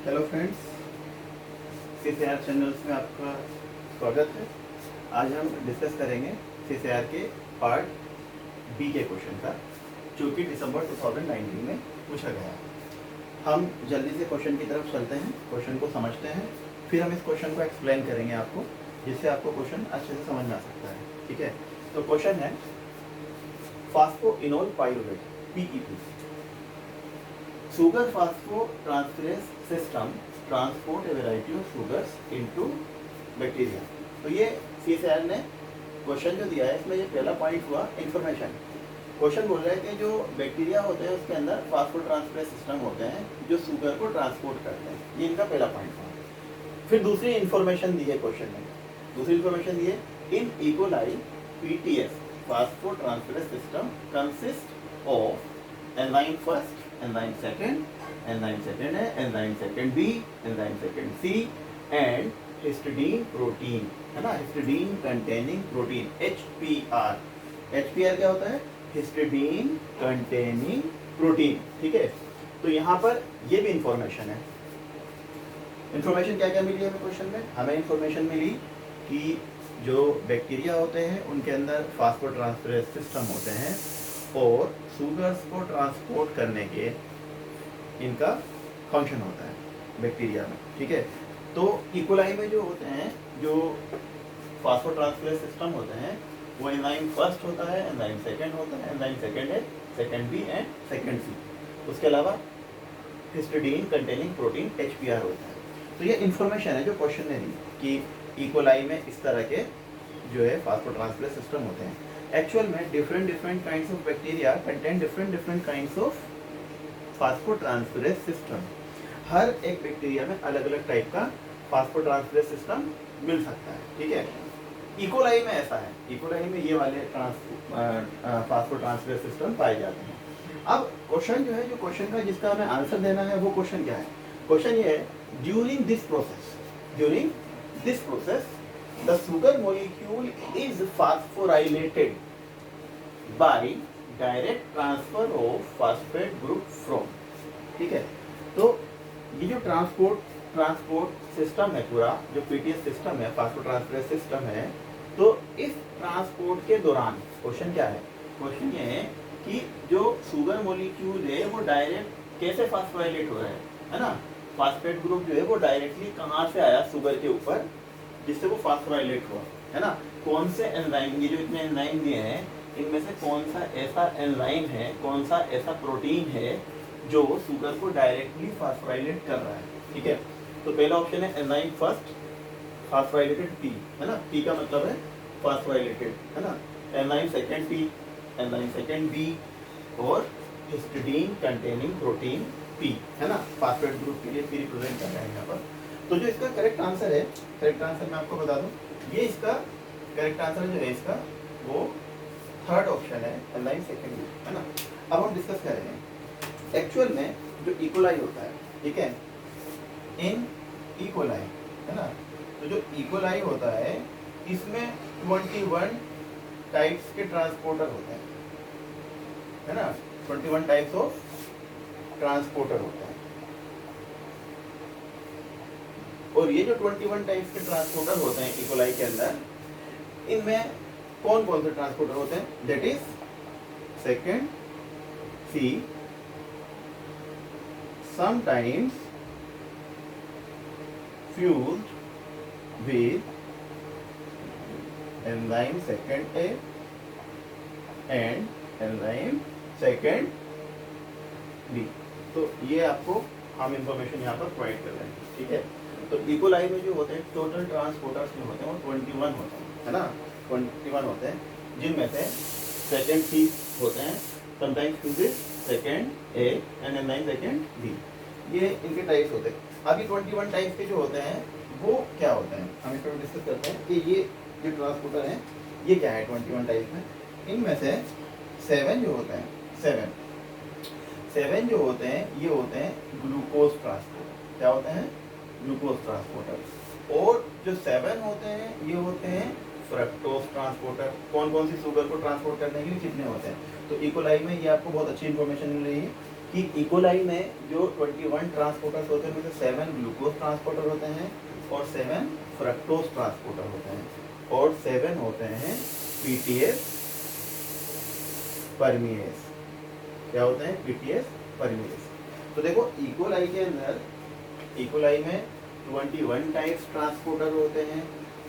Hello friends, CCR channels में आपका स्वागत है। आज हम डिस्कस करेंगे सीसीआर के पार्ट बी के क्वेश्चन का, जो कि दिसंबर 2019 में पूछा गया है। हम जल्दी से क्वेश्चन की तरफ चलते हैं, क्वेश्चन को समझते हैं, फिर हम इस क्वेश्चन को एक्सप्लेन करेंगे आपको, जिससे आपको क्वेश्चन अच्छे से समझ में आ सकता है। ठीक है, तो क्वेश्चन है phosphoenol pyruvate PEP sugar phosphotransferase system transport a variety of sugars into bacteria। तो ये CSIR ने क्वेश्चन जो दिया है, इसमें ये पहला पॉइंट हुआ इंफॉर्मेशन। क्वेश्चन बोल रहा है कि जो बैक्टीरिया होते हैं उसके अंदर फास्फोट्रांसफरेज सिस्टम होते हैं जो शुगर को ट्रांसपोर्ट करते हैं। ये इनका पहला पॉइंट था। फिर दूसरी इंफॉर्मेशन दी है क्वेश्चन में, दूसरी इंफॉर्मेशन दी है in E coli PTS phosphotransferase system consist of enzyme first, enzyme second है, enzyme second B, enzyme second C and histidine protein, है ना, histidine containing protein HPR। HPR क्या होता है? Histidine containing protein. ठीक है, तो यहाँ पर ये भी इंफॉर्मेशन है। इंफॉर्मेशन क्या क्या मिली हमें क्वेश्चन में? हमें इंफॉर्मेशन मिली कि जो बैक्टीरिया होते हैं उनके अंदर फास्फोट्रांसफरेज सिस्टम होते हैं और शुगर्स को ट्रांसपोर्ट करने के इनका फंक्शन होता है बैक्टीरिया में। ठीक है, तो इकोलाई में जो होते हैं, जो फास्फोट्रांसफरेज सिस्टम होते हैं, वो एंजाइम फर्स्ट होता है, एंजाइम सेकंड होता है, एंजाइम सेकंड है, second B and second C। उसके अलावा हिस्टिडीन कंटेनिंग प्रोटीन HPR होता है। तो ये इंफॉर्मेशन है जो क्वेश्चन ने दी कि इकोलाई में इस तरह के जो है फास्फोट्रांसफरेज सिस्टम होते हैं। एक्चुअल में different kinds of bacteria contain different kinds of phosphotransferase system. हर एक बैक्टीरिया में अलग अलग टाइप का फास्फोट्रांसफरेज सिस्टम मिल सकता है। ठीक है, इकोलाई में ऐसा है, इकोलाई में ये वाले फास्फोट्रांसफरेज सिस्टम पाए जाते हैं। अब क्वेश्चन जो है, जो क्वेश्चन का जिसका हमें आंसर देना है, वो क्वेश्चन क्या है? क्वेश्चन ये है, during this process the sugar molecule is phosphorylated by direct transfer of phosphate group from। ठीक है, तो ये जो ट्रांसपोर्ट सिस्टम है, पूरा जो PTS सिस्टम है, फास्फोट्रांसफरेज सिस्टम है, तो इस ट्रांसपोर्ट के दौरान क्वेश्चन क्या है? क्वेश्चन ये है कि जो शुगर मोलिक्यूल है वो डायरेक्ट कैसे फास्फोराइलेट हो रहा है ना, फास्फेट ग्रुप जो है वो डायरेक्टली कहाँ से आया शुगर के ऊपर, जिससे वो फास्फोराइलेट हुआ, है ना। कौन से एंजाइम, ये जो इतने एंजाइम दिए हैं, इनमें से कौन सा ऐसा एंजाइम है, कौन सा ऐसा प्रोटीन है जो शुगर को डायरेक्टली फास्फोराइलेट कर रहा है? ठीक है, तो पहला ऑप्शन है एंजाइम फर्स्ट फास्फोराइलेटेड P, है ना, P का मतलब है फास्फोराइलेटेड, है ना। Enzyme second P, enzyme second B और हिस्टिडीन कंटेनिंग प्रोटीन P, है ना, फास्फेट ग्रुप के लिए P रिप्रेजेंट कर रहे हैं यहाँ पर। तो जो इसका करेक्ट आंसर है, करेक्ट आंसर मैं आपको बता दूं, ये इसका करेक्ट आंसर जो है इसका, वो थर्ड ऑप्शन है, एंजाइम सेकंड B, है ना। अब हम डिस्कस करेंगे एक्चुअल में जो इकोलाई होता है, ठीक है, इन इकोलाई, है ना, तो जो इकोलाई होता है इसमें 21 टाइप्स के ट्रांसपोर्टर होते हैं, है ना, 21 टाइप्स ऑफ ट्रांसपोर्टर होते हैं। और ये जो 21 टाइप्स के ट्रांसपोर्टर होते हैं इकोलाई के अंदर, इनमें कौन कौन से ट्रांसपोर्टर होते हैं? That is second C, sometimes fused with enzyme second A and enzyme second B। तो ये आपको हम इंफॉर्मेशन यहाँ पर प्रोवाइड कर रहे हैं। ठीक है, तो इकोलाई में जो होते हैं टोटल ट्रांसपोर्टर्स जो होते हैं वो 21 होते हैं, है ना, 21 होते हैं, जिनमें से सेकंड C होते हैं, sometimes fused second A and enzyme second B। ये इनके टाइप्स होते हैं। अभी 21 टाइप्स के जो होते हैं वो क्या होते हैं, हम इसको डिस्कस करते हैं कि ये जो ट्रांसपोर्टर हैं ये क्या है 21 टाइप में। इनमें से 7 जो होते हैं, 7 जो होते हैं ये होते हैं ग्लूकोज ट्रांसपोर्टर। क्या होते हैं? Glucose transporter. और जो 7 होते हैं ये होते हैं फ्रक्टोज ट्रांसपोर्टर। कौन कौन सी शुगर को ट्रांसपोर्ट करने के लिए कितने होते हैं? तो इकोलाई में ये आपको बहुत अच्छी इन्फॉर्मेशन मिल रही है कि इकोलाई में जो 21 ट्रांसपोर्टर्स होते हैं उनमें से 7 ग्लूकोज ट्रांसपोर्टर होते हैं और 7 फ्रक्टोज ट्रांसपोर्टर होते हैं और 7 होते हैं पीटीएस परमिएस। क्या होते हैं? पीटीएस परमिएस। तो देखो इकोलाई के अंदर, इकोलाई में 21 टाइप्स ट्रांसपोर्टर होते हैं।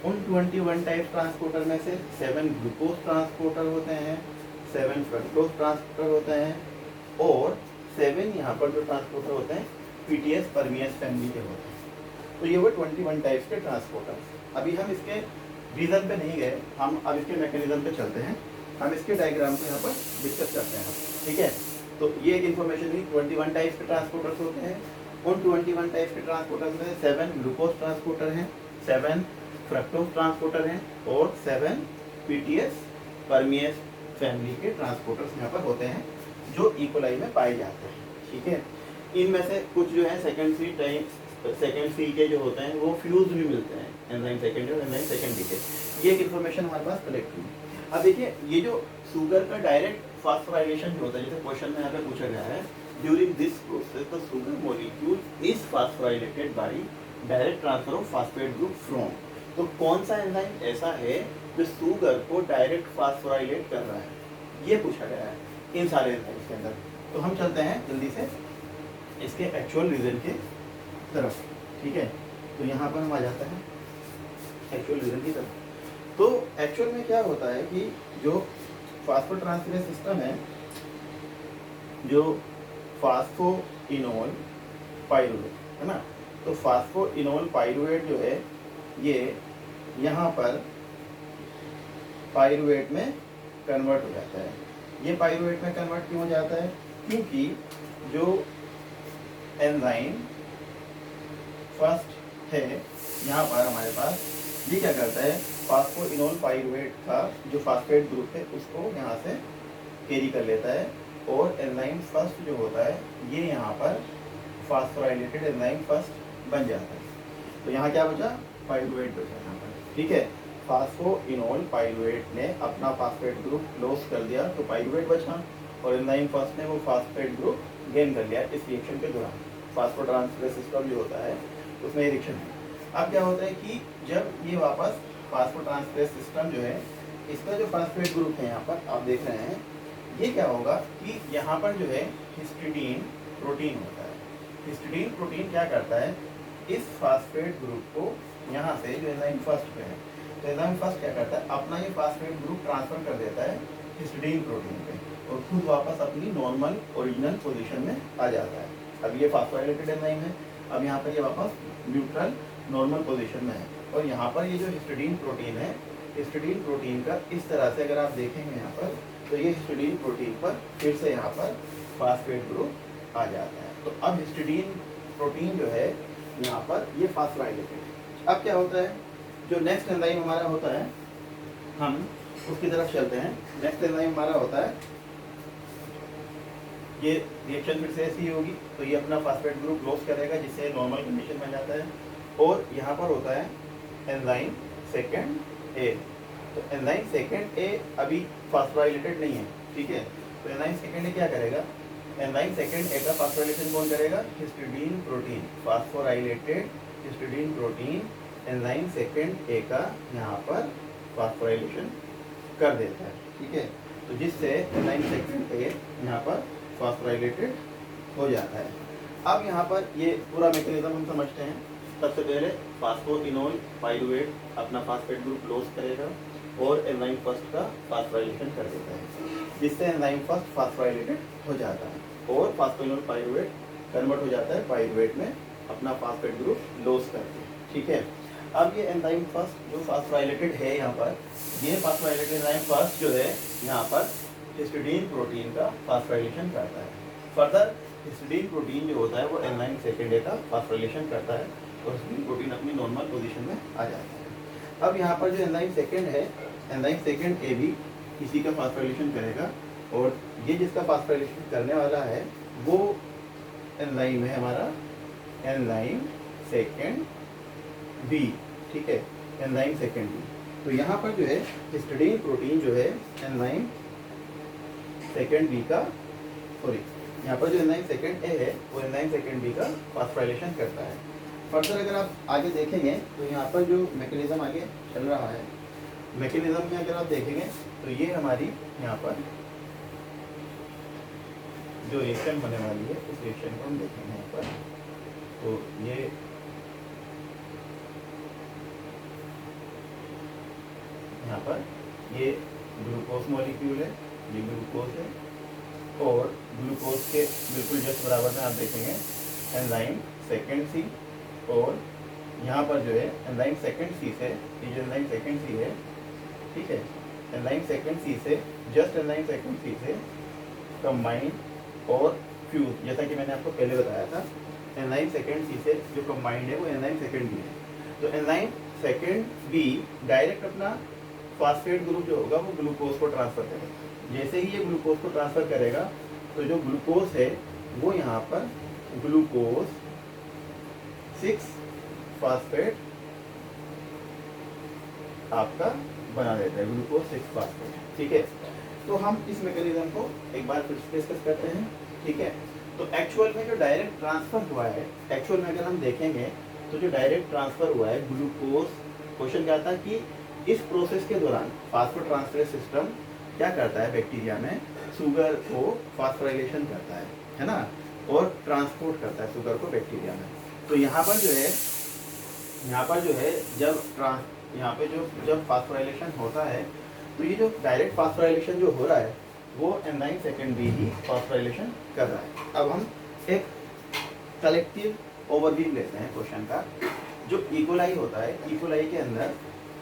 उन 21 टाइप्स ट्रांसपोर्टर में से 7 ग्लूकोज ट्रांसपोर्टर होते हैं, 7 फ्रक्टोज ट्रांसपोर्टर होते हैं और 7 यहाँ पर जो ट्रांसपोर्टर होते हैं पीटीएस परमिएस फैमिली के होते हैं। तो ये वो 21 टाइप्स के ट्रांसपोर्टर। अभी हम इसके रीजन पे नहीं गए, हम अब इसके मैकेनिज्म पे चलते हैं। हम इसके डायग्राम को यहाँ पर डिस्कस करते हैं, ठीक है। तो ये एक इन्फॉर्मेशन हुई, 21 टाइप्स के ट्रांसपोर्टर्स होते हैं। उन 21 टाइप्स के ट्रांसपोर्टर्स में 7 ग्लूकोज ट्रांसपोर्टर हैं, 7 फ्रक्टोज ट्रांसपोर्टर हैं और 7 पीटीएस परमिएस फैमिली के ट्रांसपोर्टर्स यहाँ पर होते हैं जो इकोलाई में पाए जाते हैं, ठीक है। इनमें से कुछ जो है सेकेंड सी के जो होते हैं वो फ्यूज भी मिलते हैं, एंजाइम सेकेंड और एंजाइम सेकेंड डी के। ये एक इन्फॉर्मेशन हमारे पास कलेक्ट हुई। अब देखिए ये जो शुगर का डायरेक्ट फास्फोराइलेशन जो होता है, जैसे क्वेश्चन में यहाँ पे पूछा गया है, during this process the sugar molecule is phosphorylated by direct transfer of phosphate group from. तो कौन सा एंजाइम ऐसा है जो शुगर को डायरेक्ट फास्फोराइलेट कर रहा है, ये पूछा गया है इन सारे एंजाइम्स के अंदर। तो हम चलते हैं जल्दी से इसके एक्चुअल रीजन के तरफ, ठीक है। तो यहाँ पर हम आ जाते हैं एक्चुअल रीजन की तरफ। तो एक्चुअल में क्या होता है कि जो फास्फोट्रांसफरेज सिस्टम है, जो फास्फोइनोल पाइरुवेट है ना, तो फास्फोइनोल पाइरुवेट जो है ये यहाँ पर पाइरुवेट में कन्वर्ट हो जाता है। ये पाइरुवेट में कन्वर्ट क्यों हो जाता है? क्योंकि जो एंजाइम फर्स्ट है यहाँ पर हमारे पास, ये क्या करता है, फास्फोइनोल पाइरुवेट का जो फास्फेट ग्रुप है उसको यहाँ से कैरी कर लेता है और एंजाइम फर्स्ट जो होता है ये यहाँ पर फास्फोराइलेटेड एंजाइम फर्स्ट बन जाता है। तो यहाँ क्या बचा? पाइरुवेट बचा यहाँ पर, ठीक है। फास्फोइनोल पाइरुवेट ने अपना फास्फेट ग्रुप लॉस कर दिया तो पाइरुवेट बचा और एंजाइम फर्स्ट ने वो फास्फेट ग्रुप गेन कर लिया इस रिएक्शन के दौरान। फास्फोट्रांसफरेज सिस्टम जो होता है उसमें रिएक्शन है। अब क्या होता है कि जब ये वापस फास्फोट्रांसफरेज सिस्टम जो है, इसका जो फास्फेट ग्रुप है यहाँ पर आप देख रहे हैं, ये क्या होगा कि यहाँ पर जो है हिस्टिडीन प्रोटीन होता है। हिस्टिडीन प्रोटीन क्या करता है, इस फास्फेट ग्रुप को यहाँ से जो एंजाइम फर्स्ट पे है, तो एंजाइम फर्स्ट क्या करता है, अपना ये फास्फेट ग्रुप ट्रांसफर कर देता है हिस्टिडीन प्रोटीन पे और खुद वापस अपनी नॉर्मल ओरिजिनल पोजीशन में आ जाता है। अब ये फास्फोराइलेटेड एंजाइम है, अब यहाँ पर ये वापस न्यूट्रल नॉर्मल पोजीशन में है और यहाँ पर ये जो हिस्टिडीन प्रोटीन है, हिस्टिडीन प्रोटीन का इस तरह से अगर आप देखेंगे यहाँ पर, तो ये हिस्टिडीन प्रोटीन पर फिर से यहाँ पर फास्फेट ग्रुप आ जाता है। तो अब हिस्टिडीन प्रोटीन जो है यहाँ पर ये फास्फोराइलेटेड है। अब क्या होता है, जो नेक्स्ट एंजाइम हमारा होता है, हम उसकी तरफ चलते हैं। नेक्स्ट एंजाइम हमारा होता है, ये रिएक्शन फिर से ऐसी होगी, तो ये अपना फास्फेट ग्रुप लॉस करेगा जिससे नॉर्मल कंडीशन में जाता है और यहाँ पर होता है एंजाइम सेकेंड ए। तो एंजाइम सेकेंड ए अभी फास्फोराइलेटेड नहीं है, ठीक है। तो एंजाइम सेकेंड ए क्या करेगा, एंजाइम सेकेंड ए का फास्फोराइलेशन कौन करेगा, histidine protein. Phosphorylated histidine protein enzyme second A का यहाँ पर फास्फोराइलेशन कर देता है, ठीक है। तो जिससे एंजाइम सेकेंड ए यहाँ पर फास्फोराइलेटेड हो जाता है। अब यहाँ पर ये पूरा मैकेनिज्म हम समझते हैं। सबसे पहले फास्फोइनोल पाइरुवेट अपना फास्फेट ग्रुप लॉस करेगा और एंजाइम फर्स्ट का फास्फोराइलेशन कर देता है जिससे एंजाइम फर्स्ट फास्फोराइलेटेड हो जाता है और फास्फोइनोल पाइरुवेट कन्वर्ट हो जाता है पाइरुवेट में अपना फास्फेट ग्रुप लॉस करके, ठीक है। अब ये एंजाइम फर्स्ट जो फास्फोराइलेटेड है यहाँ पर, ये फास्फोराइलेटेड एंजाइम फर्स्ट जो है यहाँ पर हिस्टिडीन प्रोटीन का फास्फोराइलेशन करता है। फर्दर हिस्टिडीन प्रोटीन जो होता है वो एंजाइम सेकेंड ए का फास्फोराइलेशन करता है और हिस्टिडीन प्रोटीन अपनी नॉर्मल पोजीशन में आ जाता है। अब यहाँ पर जो एंजाइम सेकेंड है, एंजाइम सेकेंड ए भी इसी का फास्फोराइलेशन करेगा और ये जिसका फास्फोराइलेशन करने वाला है वो एंजाइम है हमारा एंजाइम सेकेंड बी, ठीक है, एंजाइम सेकेंड बी। तो यहाँ पर जो है हिस्टिडीन प्रोटीन जो है एंजाइम सेकेंड बी का यहाँ पर जो एंजाइम सेकेंड ए है वो एंजाइम सेकेंड बी का फॉस्फोराइलेशन करता है। फर्दर अगर आप आगे देखेंगे तो यहाँ पर जो मैकेनिज्म आगे चल रहा है, मैकेनिज्म में अगर आप देखेंगे तो ये हमारी यहाँ पर जो रिएक्शन होने वाली है उस रिएक्शन को हम देखेंगे यहाँ पर। तो ये यहाँ पर ये ग्लूकोज मॉलिक्यूल है, ये ग्लूकोज है, और ग्लूकोज के बिल्कुल जस्ट बराबर में आप देखेंगे एंजाइम सेकेंड सी, और यहाँ पर जो है एंजाइम सेकेंड सी से, ये जो एंजाइम सेकेंड सी है, ठीक है, एंजाइम सेकेंड सी से जस्ट एंजाइम सेकेंड सी से कंबाइन और फ्यूज, जैसा कि मैंने आपको पहले बताया था, एंजाइम सेकेंड सी से जो कंबाइंड है वो एंजाइम सेकेंड बी है। तो एंजाइम सेकेंड बी डायरेक्ट अपना फॉस्फेट ग्रुप जो होगा वो ग्लूकोज को ट्रांसफर करेगा। जैसे ही ये ग्लूकोज को ट्रांसफर करेगा तो जो ग्लूकोज है वो यहाँ पर ग्लूकोज 6 फॉस्फेट आपका बना देता है, ग्लूकोज 6 फॉस्फेट, ठीक है। तो हम इस मैकेनिज्म को एक बार फिर से डिस्कस करते हैं, ठीक है। तो एक्चुअल में जो डायरेक्ट ट्रांसफर हुआ है, एक्चुअल में अगर हम देखेंगे तो जो डायरेक्ट ट्रांसफर हुआ है ग्लूकोज, क्वेश्चन क्या था कि इस प्रोसेस के दौरान फास्फोट्रांसफरेज सिस्टम क्या करता है बैक्टीरिया में, शुगर को फास्फोराइलेशन करता है ना, और ट्रांसपोर्ट करता है शुगर को बैक्टीरिया में। तो यहाँ पर जो है जब फास्फोराइलेशन होता है तो ये जो डायरेक्ट फास्फोराइलेशन जो हो रहा है वो एंजाइम सेकेंड बी ही फास्फोराइलेशन कर रहा है। अब हम एक कलेक्टिव ओवरव्यू लेते हैं क्वेश्चन का। जो इकोलाई होता है, इकोलाई के अंदर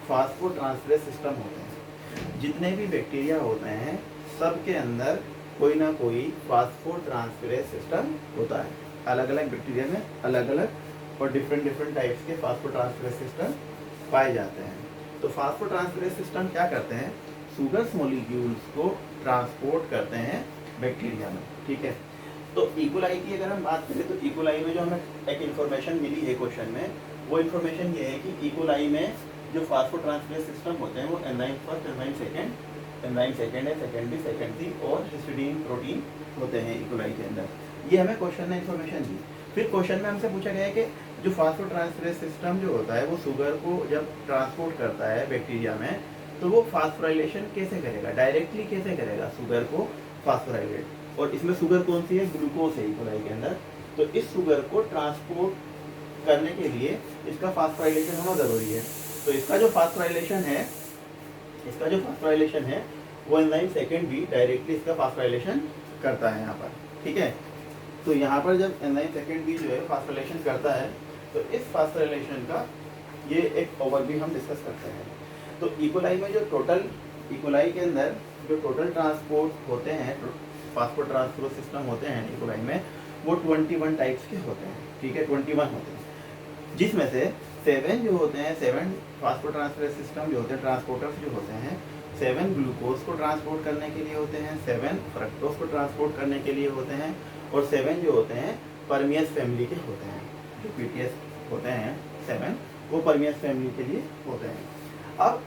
फास्फोट्रांसफरेज सिस्टम होते हैं। जितने भी बैक्टीरिया होते हैं सब के अंदर कोई ना कोई फास्फोट्रांसफरेज सिस्टम होता है। अलग अलग बैक्टीरिया में अलग अलग और डिफरेंट टाइप्स के फास्फोट्रांसफरेज सिस्टम पाए जाते हैं। तो फास्फोट्रांसफरेज सिस्टम क्या करते हैं, शुगर्स मॉलिक्यूल्स को ट्रांसपोर्ट करते हैं बैक्टीरिया में, ठीक है। तो इकोलाई की अगर हम बात करें तो इकोलाई में जो हमें एक इन्फॉर्मेशन मिली है क्वेश्चन में, वो इन्फॉर्मेशन ये है कि इकोलाई में जो फास्फोट्रांसफरेज सिस्टम होते हैं वो एंजाइम फर्स्ट, एंजाइम सेकेंड है, सेकेंड बी, सेकेंड सी और हिस्टिडीन प्रोटीन होते हैं इकोलाई के अंदर। ये हमें क्वेश्चन ने इन्फॉर्मेशन दी। फिर क्वेश्चन में हमसे पूछा गया है कि जो फास्फोट्रांसफरेज सिस्टम जो होता है वो शुगर को जब ट्रांसपोर्ट करता है बैक्टीरिया में तो वो फास्फोराइलेशन कैसे करेगा, डायरेक्टली कैसे करेगा शुगर को फास्फोराइलेट, और इसमें शुगर कौन सी है, ग्लूकोज है इकोलाई के अंदर। तो इस शुगर को ट्रांसपोर्ट करने के लिए इसका फास्फोराइलेशन होना जरूरी है। तो इसका जो फास्फोराइलेशन है वो एंजाइम सेकेंड बी डायरेक्टली इसका फास्फोराइलेशन करता है यहाँ पर, ठीक है। तो यहाँ पर जब एंजाइम सेकेंड बी जो है फास्फोराइलेशन करता है तो इस फास्फोराइलेशन का ये एक ओवरव्यू हम डिस्कस करते हैं। तो इकोलाई में जो टोटल, इकोलाई के अंदर जो टोटल ट्रांसपोर्ट होते हैं, फास्फोट्रांसफरेज सिस्टम होते हैं इकोलाई में, वो 21 टाइप्स के होते हैं, ठीक है, 21 होते हैं, जिसमें से 7 जो होते हैं, 7 फास्फोट्रांसफरेज सिस्टम जो होते हैं, ट्रांसपोर्टर्स जो होते हैं, 7 ग्लूकोज को ट्रांसपोर्ट करने के लिए होते हैं, 7 फ्रक्टोज को ट्रांसपोर्ट करने के लिए होते हैं, और 7 जो होते हैं परमियस फैमिली के होते हैं। जो पीटीएस होते हैं 7 वो परमियस फैमिली के लिए होते हैं। अब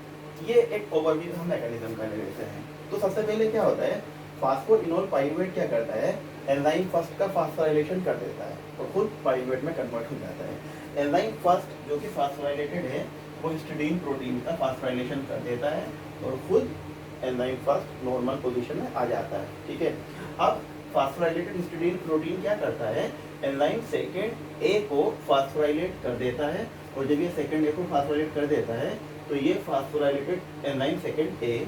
ये एक ओवरव्यू हम मैकेनिज्म का ले लेते हैं। तो सबसे पहले क्या होता है, फास्फोइनोल पाइरुवेट क्या करता है, एंजाइम फर्स्ट का फास्फोराइलेशन कर देता है और खुद पाइरुवेट में कन्वर्ट हो जाता है। एंजाइम फर्स्ट जो कि फास्फोराइलेटेड है वो हिस्टिडीन प्रोटीन का फास्फोराइलेशन कर देता है और खुद एंजाइम फर्स्ट नॉर्मल पोजीशन में आ जाता है, ठीक है। अब फास्फोराइलेटेड हिस्टिडीन प्रोटीन क्या करता है, एंजाइम सेकेंड ए को फास्फोराइलेट कर देता है, और जब ये सेकेंड ए को फास्फोराइलेट कर देता है तो ये फास्फोराइलेटेड एंजाइम सेकेंड ए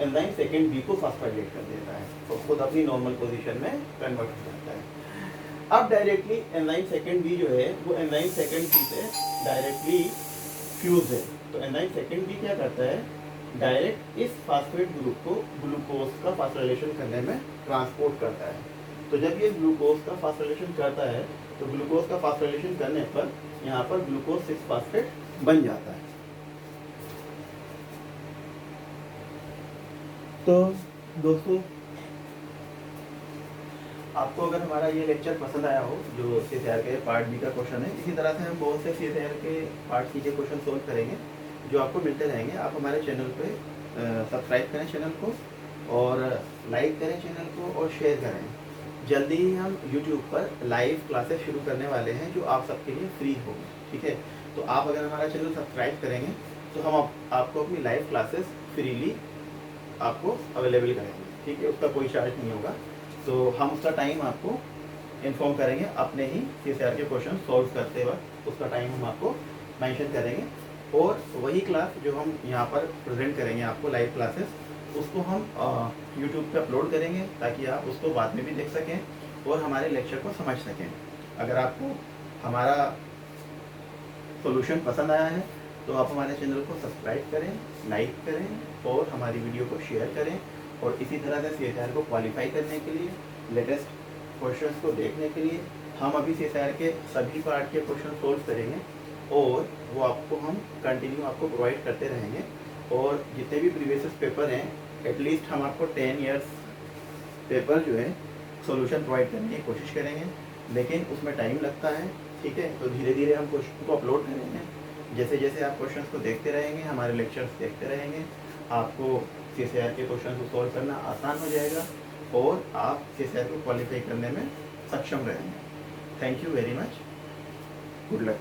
एंजाइम सेकेंड बी को फास्फोराइलेट कर देता है और खुद अपनी नॉर्मल पोजीशन में कन्वर्ट हो जाता है। अब डायरेक्टली एंजाइम सेकेंड बी जो है वो एंजाइम सेकेंड बी से डायरेक्टली फ्यूज है। तो एंजाइम सेकेंड बी क्या करता है, डायरेक्ट इस फास्फेट ग्रुप को ग्लूकोज का फास्फोराइलेशन करने में ट्रांसपोर्ट करता है। तो जब ये ग्लूकोज का फास्फोराइलेशन करता है तो ग्लूकोज का फास्फोराइलेशन करने पर यहाँ पर ग्लूकोज 6 फास्फेट बन जाता है। तो दोस्तों आपको अगर हमारा ये लेक्चर पसंद आया हो, जो सीसीआर के पार्ट बी का क्वेश्चन है, इसी तरह से हम बहुत से सीसीआर के पार्ट सी के क्वेश्चन सोल्व करेंगे जो आपको मिलते रहेंगे। आप हमारे चैनल पे सब्सक्राइब करें चैनल को, और लाइक करें चैनल को, और शेयर करें। जल्दी ही हम यूट्यूब पर लाइव क्लासेस शुरू करने वाले हैं जो आप सबके लिए फ्री होगी, ठीक है। तो आप अगर हमारा चैनल सब्सक्राइब करेंगे तो हम आपको अपनी लाइव क्लासेस फ्रीली आपको अवेलेबल कराएंगे, ठीक है। उसका कोई चार्ज नहीं होगा। तो हम उसका टाइम आपको इन्फॉर्म करेंगे अपने ही CSIR के क्वेश्चन सॉल्व करते वक्त, उसका टाइम हम आपको मेंशन करेंगे। और वही क्लास जो हम यहाँ पर प्रेजेंट करेंगे आपको लाइव क्लासेस, उसको हम यूट्यूब पे अपलोड करेंगे ताकि आप उसको बाद में भी देख सकें और हमारे लेक्चर को समझ सकें। अगर आपको हमारा सॉल्यूशन पसंद आया है तो आप हमारे चैनल को सब्सक्राइब करें, लाइक करें और हमारी वीडियो को शेयर करें। और इसी तरह से CSIR को क्वालिफाई करने के लिए, लेटेस्ट क्वेश्चंस को देखने के लिए हम अभी CSIR के सभी पार्ट के क्वेश्चन सोल्व करेंगे और वो आपको हम कंटिन्यू आपको प्रोवाइड करते रहेंगे। और जितने भी प्रीवियस पेपर हैं, एटलीस्ट हम आपको 10 ईयर्स पेपर जो है सॉल्यूशन प्रोवाइड करने की कोशिश करेंगे, लेकिन उसमें टाइम लगता है, ठीक है। तो धीरे धीरे हम क्वेश्चन को अपलोड करेंगे। जैसे जैसे आप क्वेश्चंस को देखते रहेंगे, हमारे लेक्चर्स देखते रहेंगे, आपको CSIR के क्वेश्चन को सॉल्व करना आसान हो जाएगा और आप CSIR को क्वालिफाई करने में सक्षम रहेंगे। Thank you very much, good luck.